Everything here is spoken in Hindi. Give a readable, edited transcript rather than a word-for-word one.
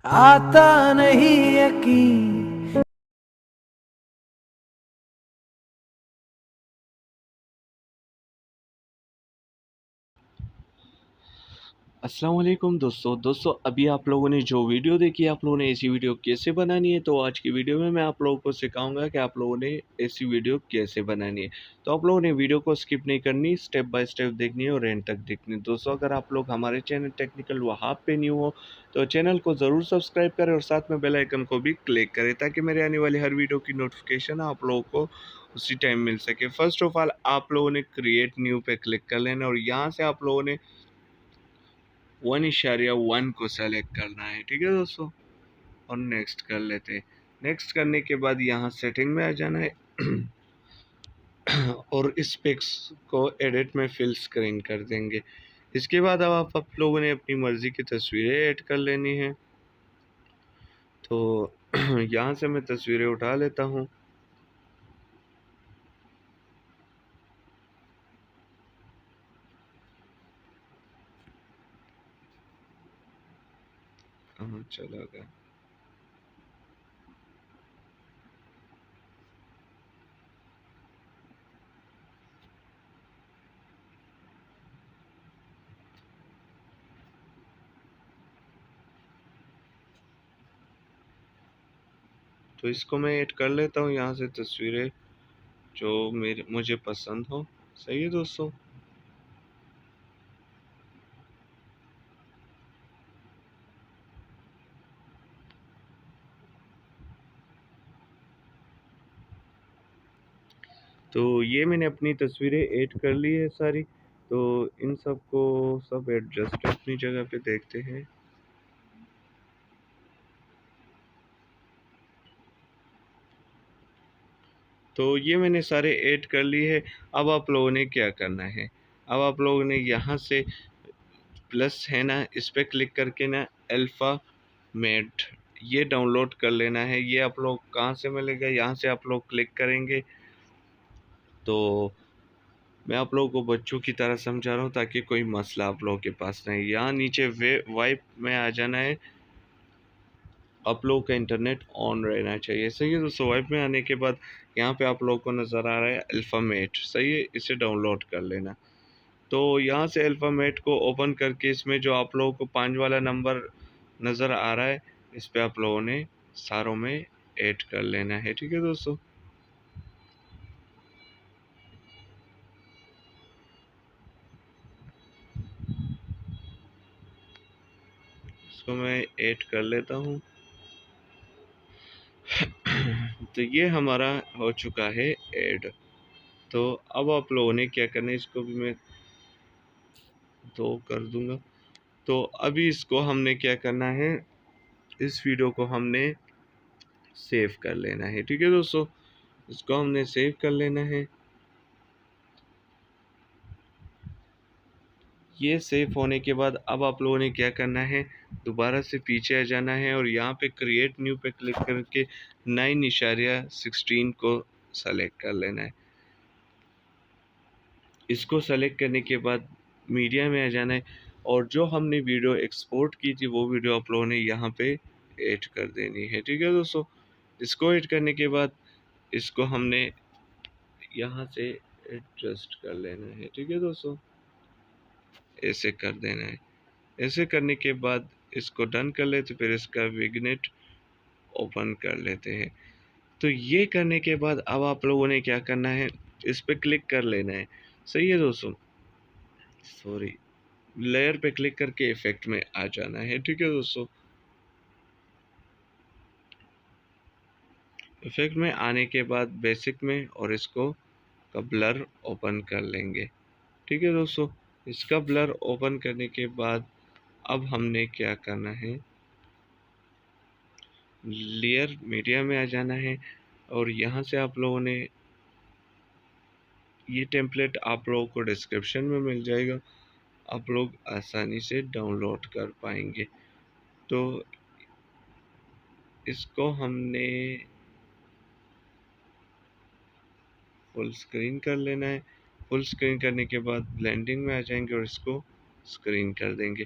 आता नहीं यकीन। अस्सलाम वालेकुम दोस्तों अभी आप लोगों ने जो वीडियो देखी आप लोगों ने ऐसी वीडियो कैसे बनानी है। तो आज की वीडियो में मैं आप लोगों को सिखाऊंगा कि आप लोगों ने ऐसी वीडियो कैसे बनानी है। तो आप लोगों ने वीडियो को स्किप नहीं करनी, स्टेप बाय स्टेप देखनी है और एंड तक देखनी है। दोस्तों अगर आप लोग हमारे चैनल टेक्निकल वहाब पे न्यू हो तो चैनल को ज़रूर सब्सक्राइब करें और साथ में बेल आइकन को भी क्लिक करें ताकि मेरे आने वाली हर वीडियो की नोटिफिकेशन आप लोगों को उसी टाइम मिल सके। फर्स्ट ऑफ ऑल आप लोगों ने क्रिएट न्यू पे क्लिक कर लेना और यहाँ से आप लोगों ने 1.1 को सेलेक्ट करना है। ठीक है दोस्तों, और नेक्स्ट कर लेते हैं। नेक्स्ट करने के बाद यहाँ सेटिंग में आ जाना है और इस पिक्स को एडिट में फिल स्क्रीन कर देंगे। इसके बाद अब आप लोगों ने अपनी मर्ज़ी की तस्वीरें ऐड कर लेनी है। तो यहाँ से मैं तस्वीरें उठा लेता हूँ। कहाँ चला गया? तो इसको मैं ऐड कर लेता हूँ यहाँ से तस्वीरें जो मुझे पसंद हो। सही है दोस्तों। तो ये मैंने अपनी तस्वीरें ऐड कर ली है सारी। तो इन सब को सब एडजस्ट अपनी जगह पे देखते हैं। तो ये मैंने सारे ऐड कर ली है। अब आप लोगों ने क्या करना है, अब आप लोगों ने यहाँ से प्लस है ना, इस पे क्लिक करके ना अल्फ़ा मेट ये डाउनलोड कर लेना है। ये आप लोग कहाँ से मिलेगा, यहाँ से आप लोग क्लिक करेंगे। तो मैं आप लोगों को बच्चों की तरह समझा रहा हूँ ताकि कोई मसला आप लोगों के पास नहीं। यहाँ नीचे वे वाइप में आ जाना है। आप लोगों का इंटरनेट ऑन रहना चाहिए। सही है दोस्तों। वाइप में आने के बाद यहाँ पे आप लोगों को नज़र आ रहा है अल्फ़ामेट। सही है, इसे डाउनलोड कर लेना। तो यहाँ से अल्फ़ामेट को ओपन करके इसमें जो आप लोगों को 5 वाला नंबर नज़र आ रहा है इस पे आप लोगों ने सारों में ऐड कर लेना है। ठीक है दोस्तों। इसको मैं ऐड कर लेता हूँ। तो ये हमारा हो चुका है ऐड। तो अब आप लोगों ने क्या करना है, इसको भी मैं दो कर दूंगा। तो अभी इसको हमने क्या करना है, इस वीडियो को हमने सेव कर लेना है। ठीक है दोस्तों, इसको हमने सेव कर लेना है। ये सेव होने के बाद अब आप लोगों ने क्या करना है, दोबारा से पीछे आ जाना है और यहाँ पे क्रिएट न्यू पे क्लिक करके 9.16 को सेलेक्ट कर लेना है। इसको सेलेक्ट करने के बाद मीडिया में आ जाना है और जो हमने वीडियो एक्सपोर्ट की थी वो वीडियो आप लोगों ने यहाँ पे ऐड कर देनी है। ठीक है दोस्तों। इसको ऐड करने के बाद इसको हमने यहाँ से एडजस्ट कर लेना है। ठीक है दोस्तों, ऐसे कर देना है। ऐसे करने के बाद इसको डन कर लेते, फिर इसका विग्नेट ओपन कर लेते हैं। तो ये करने के बाद अब आप लोगों ने क्या करना है, इस पे क्लिक कर लेना है। सही है दोस्तों। सॉरी, लेयर पे क्लिक करके इफेक्ट में आ जाना है। ठीक है दोस्तों। इफेक्ट में आने के बाद बेसिक में और इसको का ब्लर ओपन कर लेंगे। ठीक है दोस्तों। इसका ब्लर ओपन करने के बाद अब हमने क्या करना है, लेयर मीडिया में आ जाना है और यहाँ से आप लोगों ने ये टेम्पलेट आप लोगों को डिस्क्रिप्शन में मिल जाएगा, आप लोग आसानी से डाउनलोड कर पाएंगे। तो इसको हमने फुल स्क्रीन कर लेना है। फुल स्क्रीन करने के बाद ब्लेंडिंग में आ जाएंगे और इसको स्क्रीन कर देंगे।